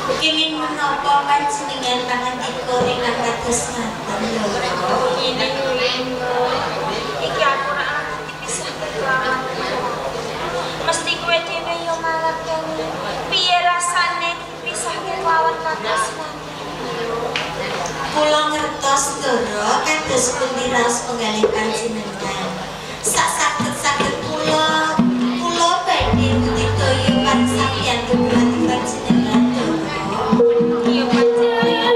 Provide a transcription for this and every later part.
Kenging menapa panjenengan pangandika ingkang kados ngaten lho. Ini iki aku ora dipisah kelawan. Mesti kowe dhewe yo malakane. Piye rasane dipisah kelawan kados ngaten? Kula ngertos Ndara kados pundi raos penggalih panjenengan. Saged kula badhe ngudaya pansampeyan dumateng panjenengan Ndara. Iya panjenengan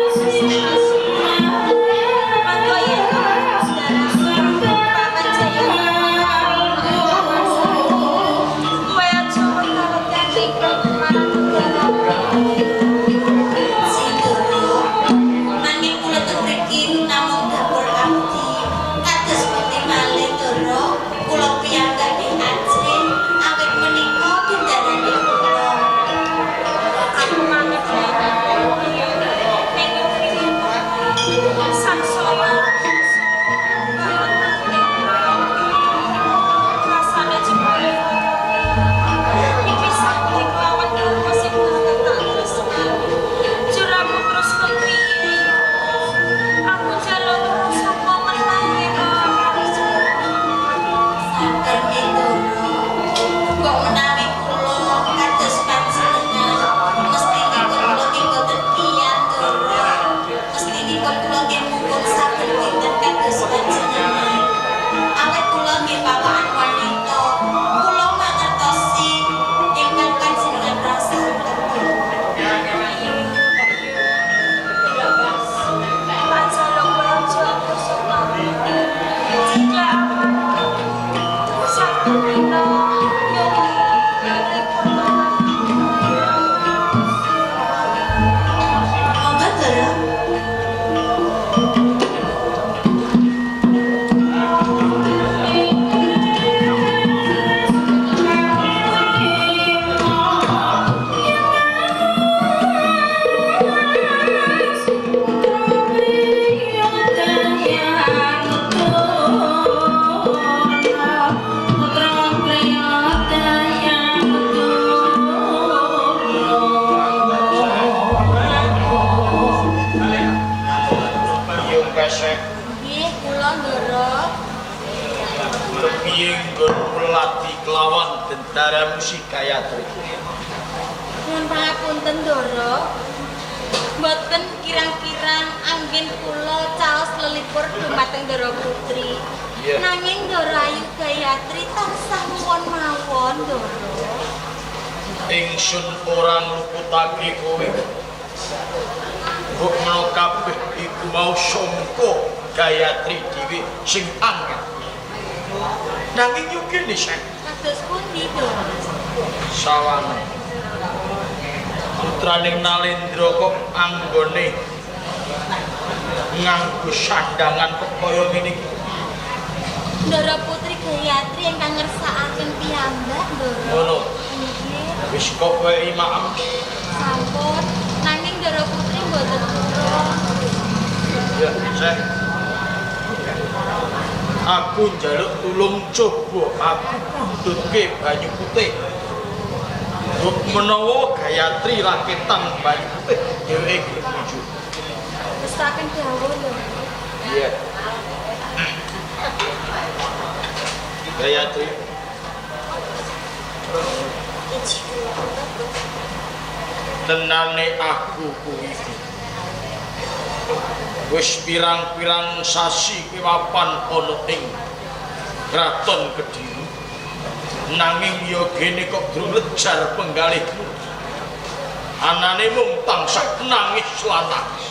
Tentara musik Gayatri. Nuwun pangapunten Ndara. Mboten kirang-kirang anggen kula caos lelipur dumateng Ndara Putri. Nanging Ndara Ayu Gayatri tansah nuwun mawon Ndara. Ingsun ora ngluputake kowe. Mbok menawa kabeh iku mau sangka Gayatri dhewe sing angel. Nanging yo kene sek. Kados pundi Ndara? Sawane. Putraning Nalendra kok anggone nganggo sandangan kok kaya ngene iki. Ndara Putri Gayatri ingkang ngersakaken piyambak Ndara. Ngono. Nggih. Wis kok wae maem. Sampun, nanging Ndara Putri mboten purun. Ya, Sek. Aku njaluk tulung coba aku ndutke banyu putih. Mbok menawa Gayatri raketan banyu putih dheweke setuju. Pestaken dawuh lho. Iya. Gayatri. Tenane aku kuwi. Wis pirang-pirang sasi kewapan ana ing Kraton Kediri. Nanging ya gene kok durung lejar penggalihmu. Anane mung tansah nangis lan nangis.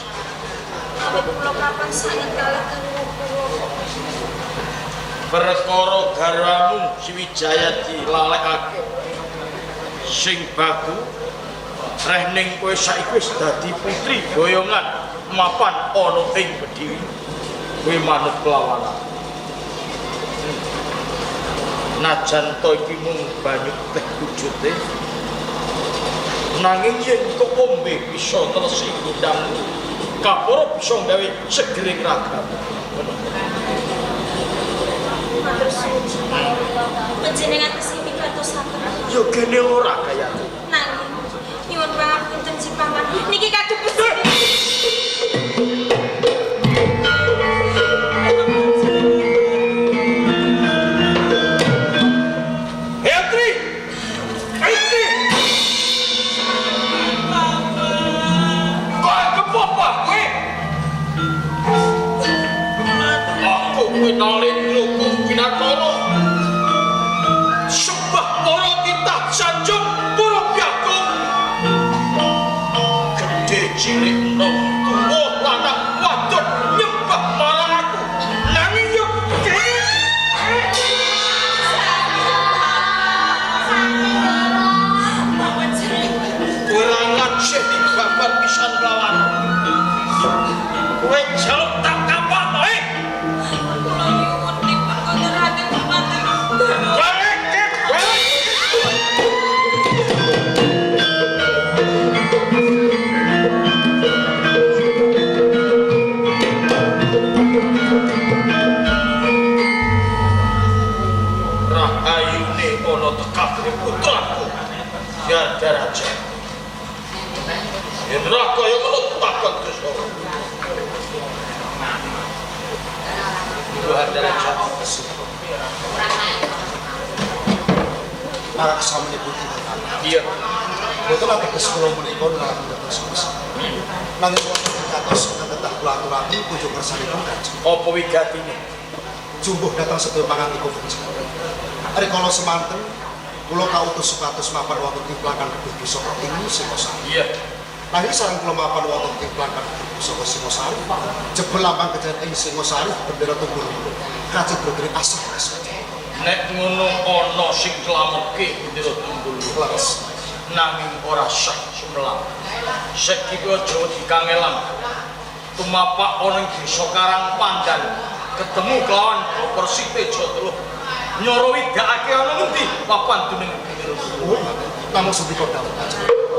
Awit kula kapan sanget kalih karo Perkara garwamu Sriwijaya dilalekake. Sing baku reh ning kowe saiki wis dadi putri boyongan mapan ana ing Kediri. Kowe manut kelawanan. Najan to iki mung banyu teh wujute. Nanging yen kok ombe bisa telesi ndangmu, kaporo bisa gawe segering ragam. matur suwun. Panjenengan kesimi kados sampun. Yo gene ora kaya. Nanging nyuwun pangapunten Si Paman. cilik enom tuwa lanang wadon nyembah marang aku nanging yo kurang ajar di babat pisan lawan kowe jaluk tak kapal to Rahayune ana tekadre putraku Yadaraja Indra kaya ngono takon Trisno Yadaraja para kesamane putri tenan. iya Betul apa kesekolah menika dalam terus. Nanging wonten kados kedah kula aturake pucuk kersanipun Kanjeng. apa wigatine Jumbuh datang sedaya pangantika Kanjeng. Rikala semanten kula kautus supados mapan wonten ing plakan Gedhe Pusaka ing Singosari. iya Nanging sareng kula mapan wonten ing plakan Gedhe Pusaka Singosari, jebul lambang kejadian ing Singosari bendera tunggul. Kacet bergeri asah-asah. nek ngono ana sing klametke bendera tunggul Leres. nanging ora sah sumelang saiki aja dikangelan tumapak ana ing desa Karangpandan ketemu kelawan Persitejo Teluh nyoro widakake ana ngendi papan duning bendera tunggul Namun sedika dawuh Kanjeng.